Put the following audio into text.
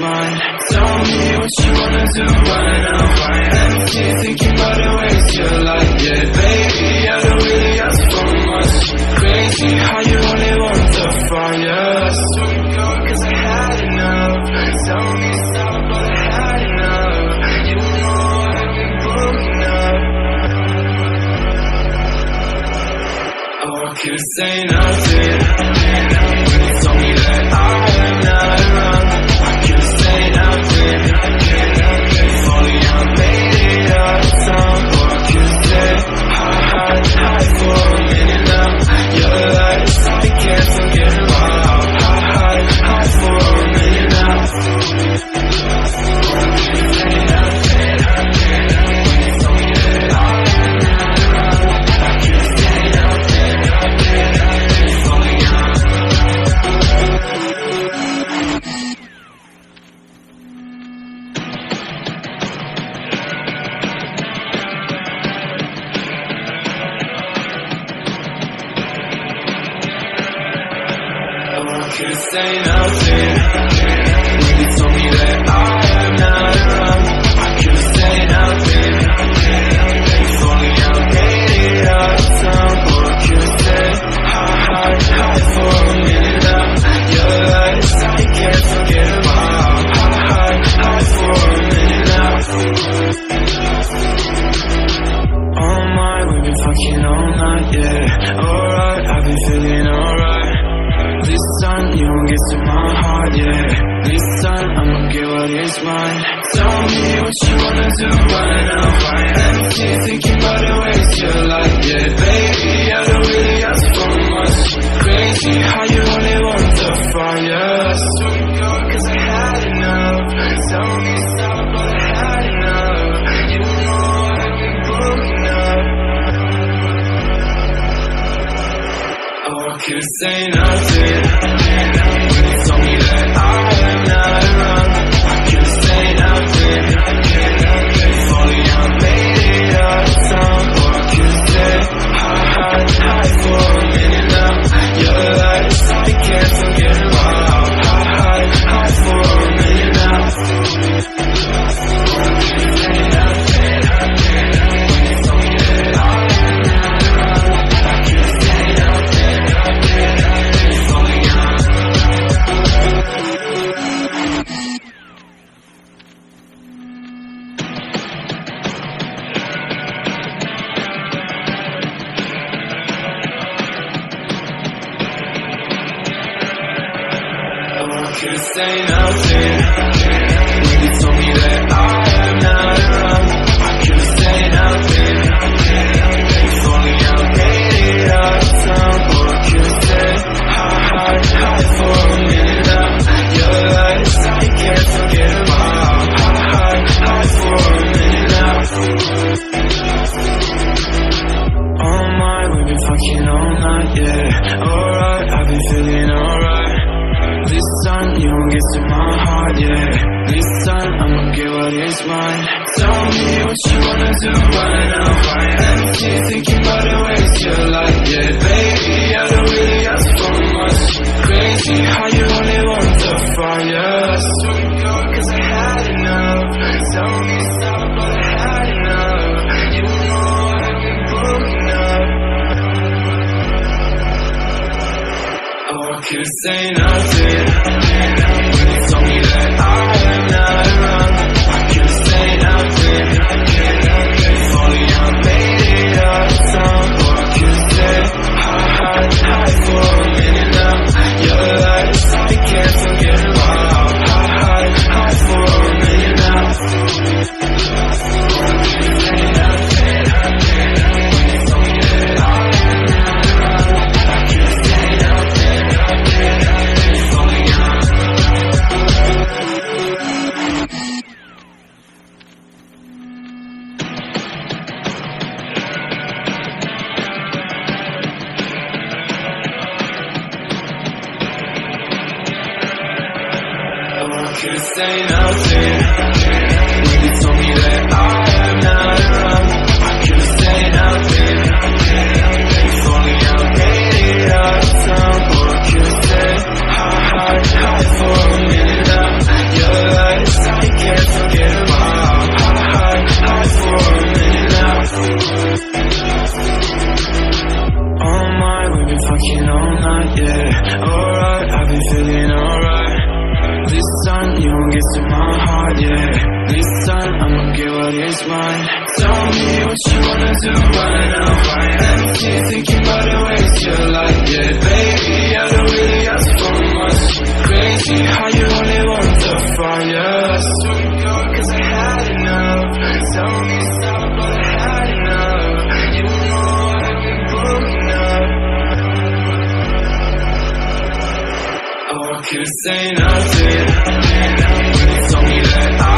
mine. Tell me what you wanna do right now. Empty, thinking about the ways you're like, yeah, baby, I don't really ask for much. Crazy how you only want the fire. Sweet girl, cause I had enough. Tell me stop, but I had enough. You know I've been broken up. Oh, I could say nothing when you told me that I am not wrong. I could say nothing if only I made it out of time. Or I could say hi for a minute now. Your lies, I can't forget about. Hi for a minute now. Or I could say nothing when you told me that I am not wrong. I could say nothing if only I. Could say nothing when you told me that I am not wrong. I could say nothing if only I made it out of time. Or I could say hi for a minute now. Your lies, I can't forget about. Hi for a minute now. Oh my, we've been fucking all night, yeah. Alright, I've been feeling alright. This time you won't get to my heart, yeah. This time I'ma get what is mine. Tell me what you wanna do right now. Empty, thinking about the ways you're like, yeah, baby, I don't really ask for much. Crazy how you only want the fire. Sweet girl, cause I had enough. Tell me stop, but I had enough. You know I've been broken up. Oh, I could say nothing when you told me that I am not wrong. I could say nothing if only I made it out of time. Or I could say hi for a minute now. Your lies, I can't forget about. Hi for a minute now. Or I could say nothing when you told me that I am not wrong. I could say nothing if only I. Could say nothing when you told me that I am not wrong. I could say nothing if only I made it out of time. Or I could say hi for a minute now. Your lies, I can't forget about. Hi for a minute now. Oh my, we've been fucking all night, yeah. Alright, I've been feeling alright. This time you won't get to my heart, yeah. This time I'ma get what is mine. Tell me what you wanna do right now. Empty, thinking about the ways you're like, yeah, baby, I don't really ask for much. Crazy how you only want the fire. Sweet girl, cause I had enough. Tell me stop, but I had enough. You know I've been broken up. Oh, I could say nothing when you told me that I am not wrong. I could say nothing if only I made it out of time. Or I could say hi for a minute now. Your lies, I can't forget about. Hi for a minute now. Or I could say nothing when you told me that I am not wrong. I could say nothing if only I. Could say nothing when you told me that I am not wrong. I could say nothing if only I made it out of time. Or I could say hi for a minute now. Your time you won't get to my heart, yeah. This time I'ma get what is mine. Tell me what you wanna do right now. Empty, thinking about the ways you like, yeah. Baby, I don't really ask for much. Crazy how you only want the fire. So go, cause I had enough. Tell me stop, but I had enough. You know I've been broken up. Oh, I could say nothing. When you told me that I